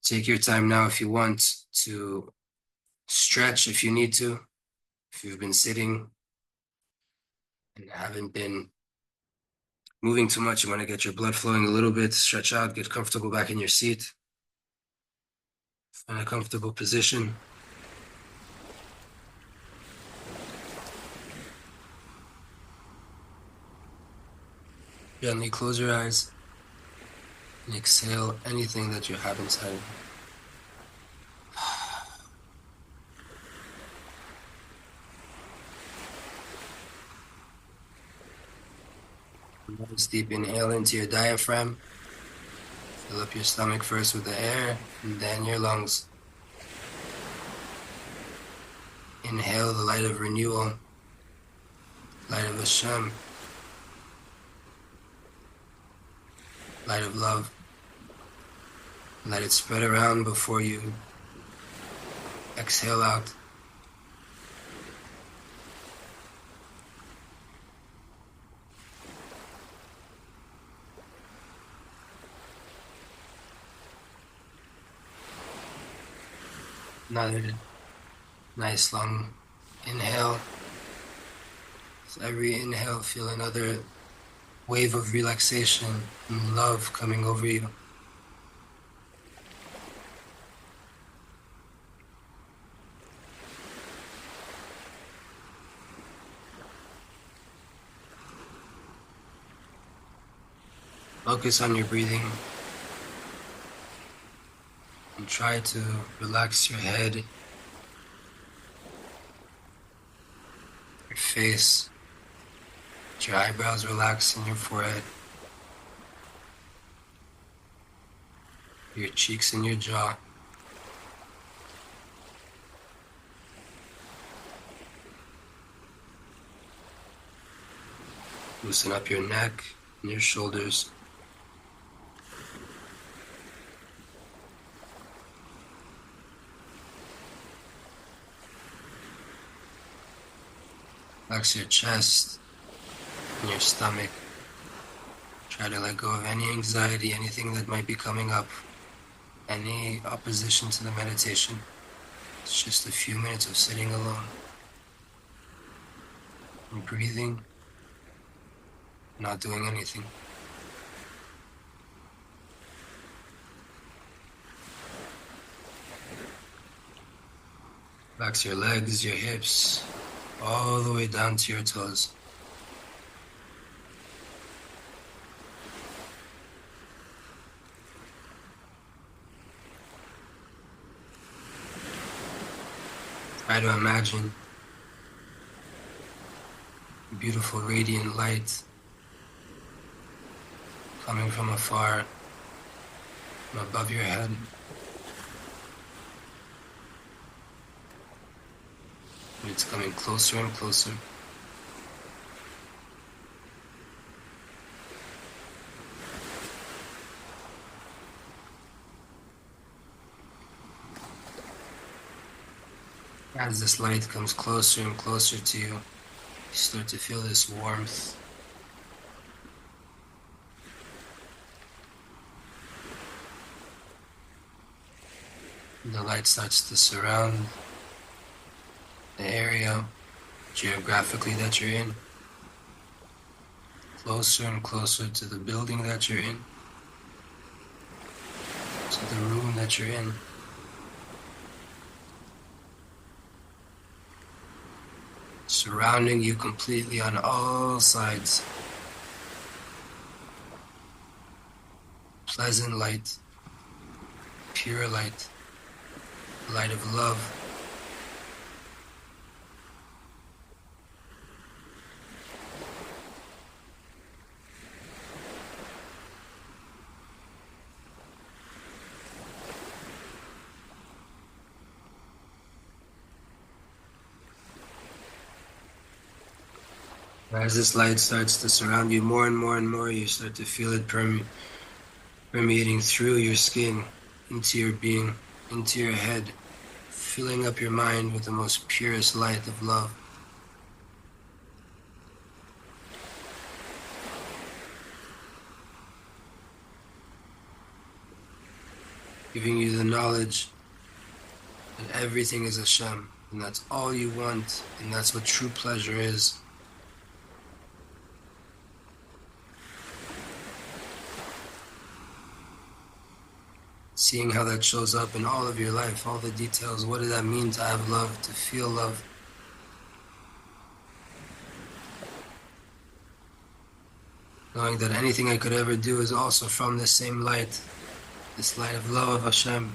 Take your time now if you want to stretch if you need to. If you've been sitting and haven't been moving too much, you want to get your blood flowing a little bit, stretch out, get comfortable back in your seat. Find a comfortable position. Gently close your eyes and exhale anything that you have inside. Nice deep inhale into your diaphragm. Fill up your stomach first with the air and then your lungs. Inhale the light of renewal, light of Hashem, light of love. Let it spread around before you exhale out. Another nice long inhale. With every inhale, feel another wave of relaxation and love coming over you. Focus on your breathing and try to relax your head, your face, let your eyebrows relax and your forehead, your cheeks and your jaw. Loosen up your neck and your shoulders. Relax your chest and your stomach. Try to let go of any anxiety, anything that might be coming up, any opposition to the meditation. It's just a few minutes of sitting alone and breathing, not doing anything. Relax your legs, your hips, all the way down to your toes. Try to imagine a beautiful radiant light coming from afar, from above your head. It's coming closer and closer. As this light comes closer and closer to you, you start to feel this warmth. The light starts to surround the area geographically that you're in, closer and closer to the building that you're in, to the room that you're in. Surrounding you completely on all sides. Pleasant light, pure light, light of love. As this light starts to surround you more and more and more, you start to feel it permeating through your skin, into your being, into your head, filling up your mind with the most purest light of love. giving you the knowledge that everything is Hashem, and that's all you want, and that's what true pleasure is. Seeing how that shows up in all of your life, all the details. What does that mean to have love, to feel love? Knowing that anything I could ever do is also from the same light, this light of love of Hashem.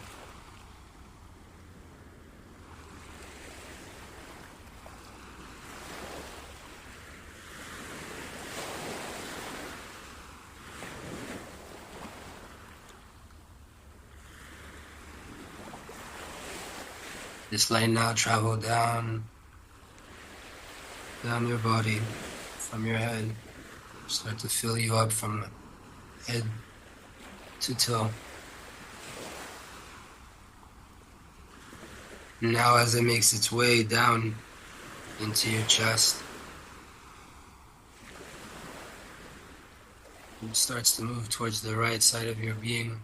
This light now travel down your body, from your head. Start to fill you up from head to toe. Now as it makes its way down into your chest, it starts to move towards the right side of your being.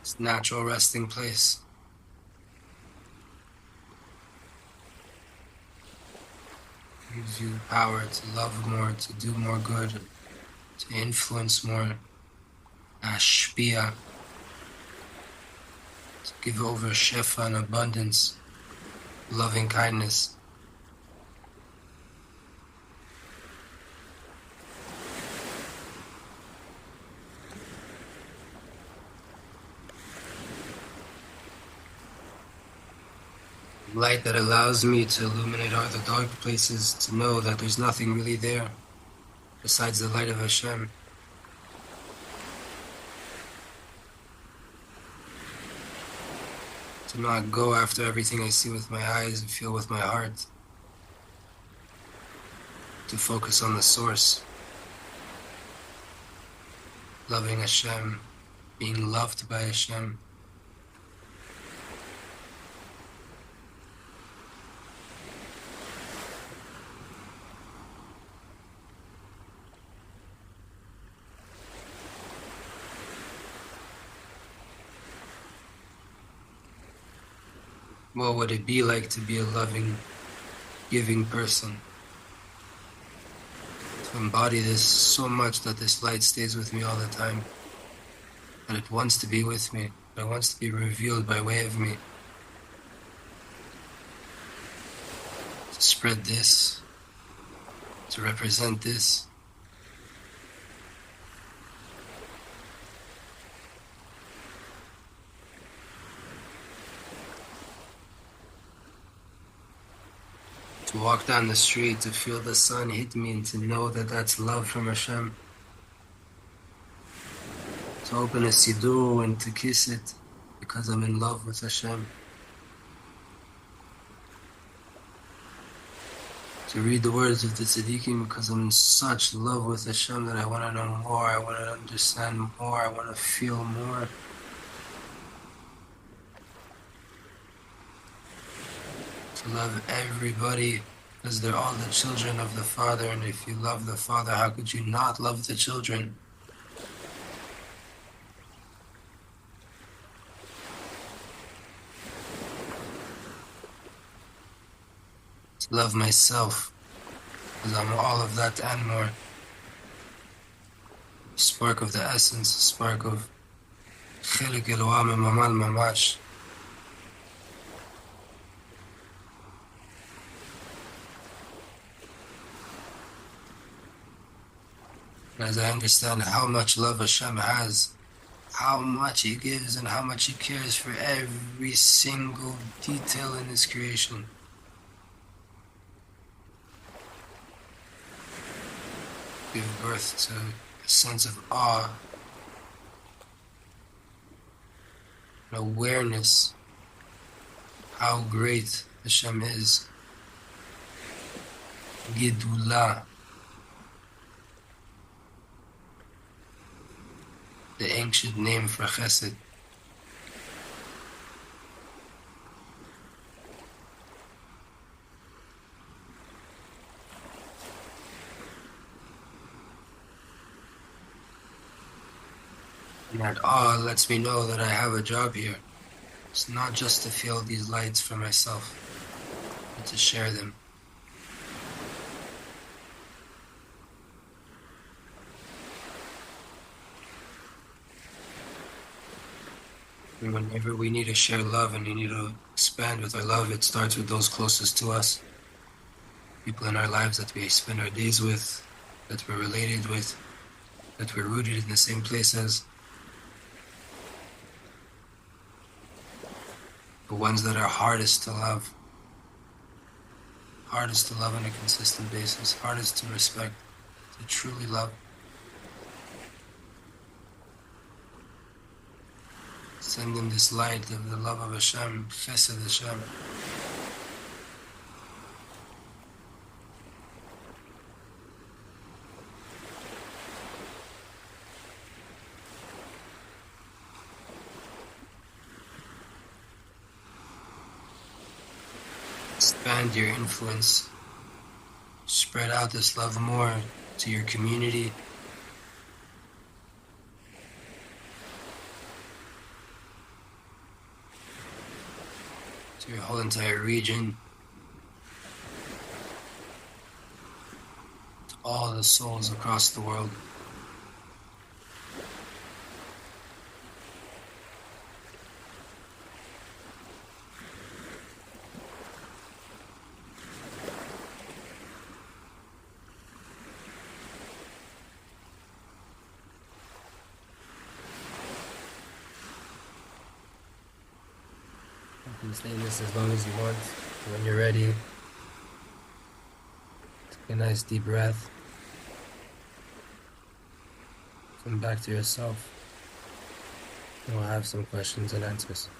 It's a natural resting place. Gives you power to love more, to do more good, to influence more, ashpia, to give over shefa and abundance, loving kindness. Light that allows me to illuminate all the dark places, to know that there's nothing really there besides the light of Hashem. To not go after everything I see with my eyes and feel with my heart. To focus on the source. Loving Hashem, being loved by Hashem. What would it be like to be a loving, giving person? To embody this so much that this light stays with me all the time. That it wants to be with me. That it wants to be revealed by way of me. To spread this. To represent this. To walk down the street, to feel the sun hit me, and to know that that's love from Hashem. To open a siddur and to kiss it because I'm in love with Hashem. To read the words of the Tzadikim because I'm in such love with Hashem that I want to know more, I want to understand more, I want to feel more. To love everybody because they're all the children of the Father, and if you love the Father, how could you not love the children? To love myself because I'm all of that and more. A spark of the essence, a spark of Chelik Eloah Memamal Mamash. As I understand how much love Hashem has, how much He gives and how much He cares for every single detail in His creation. Give birth to a sense of awe, an awareness how great Hashem is. Gidulah. The ancient name for Chesed. And that awe lets me know that I have a job here. It's not just to feel these lights for myself, but to share them. And whenever we need to share love and we need to expand with our love, it starts with those closest to us. People in our lives that we spend our days with, that we're related with, that we're rooted in the same place as. The ones that are hardest to love on a consistent basis, hardest to respect, to truly love. Send them this light of the love of Hashem, Chesed Hashem. Expand your influence. Spread out this love more to your community. To your whole entire region. To all the souls across the world. You can stay in this as long as you want. When you're ready, take a nice deep breath. Come back to yourself. And we'll have some questions and answers.